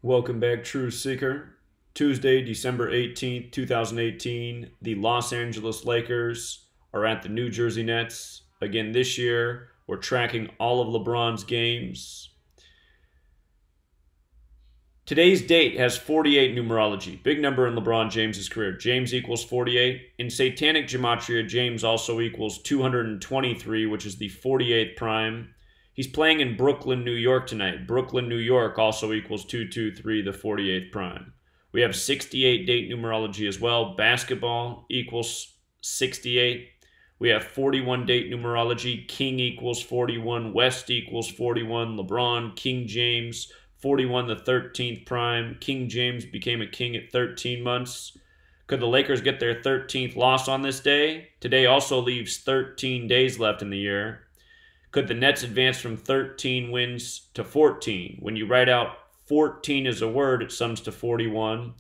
Welcome back, True Seeker. Tuesday, December 18th, 2018, the Los Angeles Lakers are at the New Jersey Nets. Again, this year, we're tracking all of LeBron's games. Today's date has 48 numerology, big number in LeBron James's career. James equals 48. In Satanic Gematria, James also equals 223, which is the 48th prime. He's playing in Brooklyn, New York tonight. Brooklyn, New York also equals 223, the 48th prime. We have 68 date numerology as well. Basketball equals 68. We have 41 date numerology. King equals 41. West equals 41. LeBron, King James, 41, the 13th prime. King James became a king at 13 months. Could the Lakers get their 13th loss on this day? Today also leaves 13 days left in the year. Could the Nets advance from 13 wins to 14? When you write out 14 as a word, it sums to 41.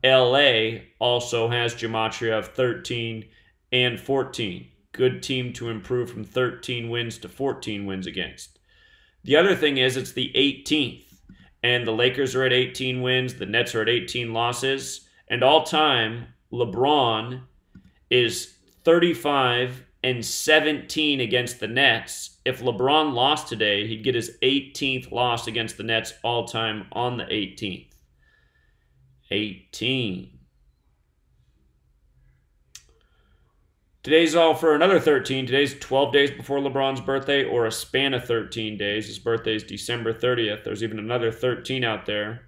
LA also has Gematria of 13 and 14. Good team to improve from 13 wins to 14 wins against. The other thing is it's the 18th, and the Lakers are at 18 wins, the Nets are at 18 losses, and all-time LeBron is 35-17 against the Nets. If LeBron lost today, he'd get his 18th loss against the Nets all-time on the 18th. 18. Today's all for another 13. Today's 12 days before LeBron's birthday, or a span of 13 days. His birthday is December 30th. There's even another 13 out there.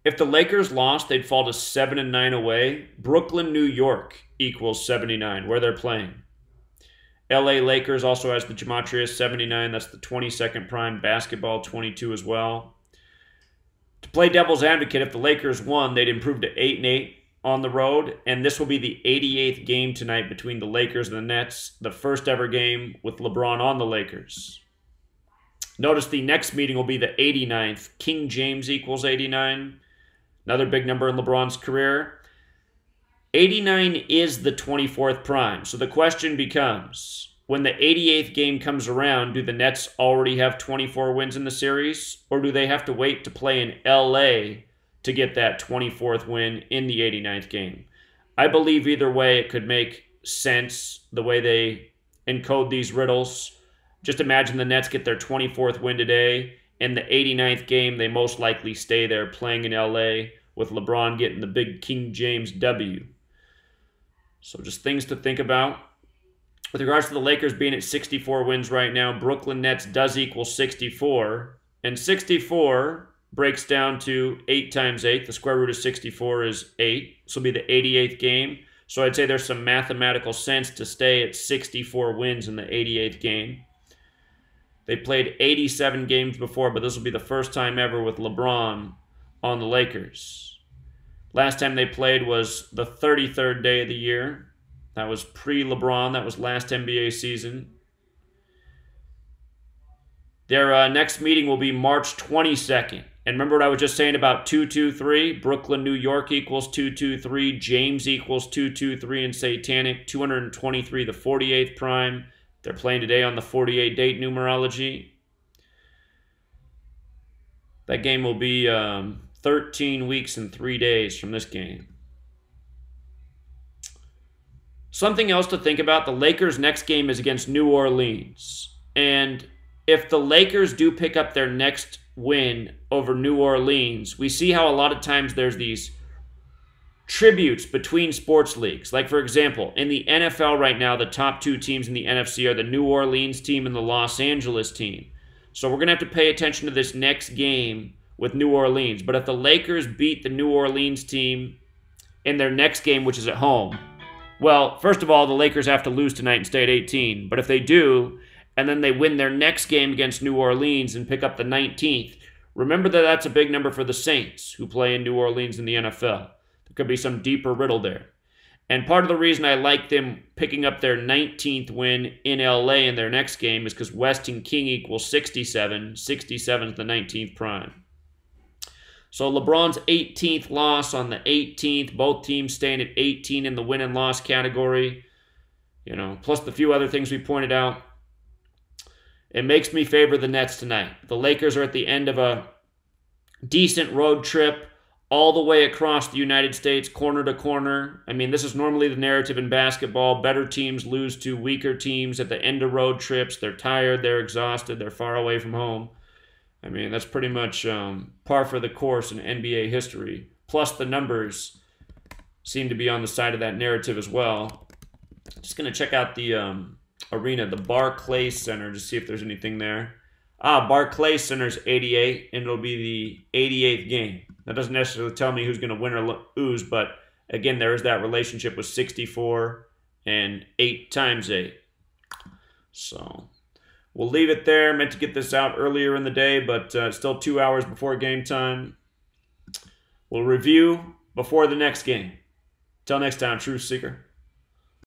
If the Lakers lost, they'd fall to 7-9 away. Brooklyn, New York equals 79, where they're playing. LA Lakers also has the Gematria 79. That's the 22nd prime. Basketball 22 as well. To play devil's advocate, if the Lakers won, they'd improve to 8-8 on the road. And this will be the 88th game tonight between the Lakers and the Nets. The first ever game with LeBron on the Lakers. Notice the next meeting will be the 89th. King James equals 89. Another big number in LeBron's career. 89 is the 24th prime. So the question becomes, when the 88th game comes around, do the Nets already have 24 wins in the series? Or do they have to wait to play in LA to get that 24th win in the 89th game? I believe either way it could make sense, the way they encode these riddles. Just imagine the Nets get their 24th win today. In the 89th game, they most likely stay there playing in LA with LeBron getting the big King James W. So just things to think about. With regards to the Lakers being at 64 wins right now, Brooklyn Nets does equal 64. And 64 breaks down to 8 times 8. The square root of 64 is 8. This will be the 88th game. So I'd say there's some mathematical sense to stay at 64 wins in the 88th game. They played 87 games before, but this will be the first time ever with LeBron on the Lakers. Last time they played was the 33rd day of the year. That was pre-LeBron. That was last NBA season. Their next meeting will be March 22nd. And remember what I was just saying about 223? Brooklyn, New York equals 223. James equals 223 in Satanic. 223, the 48th prime. They're playing today on the 48 date numerology. That game will be 13 weeks and 3 days from this game. Something else to think about, the Lakers' next game is against New Orleans. And if the Lakers do pick up their next win over New Orleans, we see how a lot of times there's these tributes between sports leagues. Like, for example, in the NFL right now, the top 2 teams in the NFC are the New Orleans team and the Los Angeles team. So we're going to have to pay attention to this next game with New Orleans. But if the Lakers beat the New Orleans team in their next game, which is at home, well, first of all, the Lakers have to lose tonight and stay at 18. But if they do, and then they win their next game against New Orleans and pick up the 19th, remember that that's a big number for the Saints, who play in New Orleans in the NFL. There could be some deeper riddle there. And part of the reason I like them picking up their 19th win in LA in their next game is because West and King equals 67. 67 is the 19th prime. So LeBron's 18th loss on the 18th. Both teams staying at 18 in the win and loss category. You know, plus the few other things we pointed out. It makes me favor the Nets tonight. The Lakers are at the end of a decent road trip all the way across the United States, corner to corner. I mean, this is normally the narrative in basketball. Better teams lose to weaker teams at the end of road trips. They're tired, they're exhausted, they're far away from home. I mean, that's pretty much par for the course in NBA history. Plus, the numbers seem to be on the side of that narrative as well. Just going to check out the arena, the Barclays Center, to see if there's anything there. Barclays Center's 88, and it'll be the 88th game. That doesn't necessarily tell me who's going to win or lose, but again, there is that relationship with 64 and 8 times 8. So we'll leave it there. Meant to get this out earlier in the day, but still 2 hours before game time. We'll review before the next game. Till next time, Truth Seeker.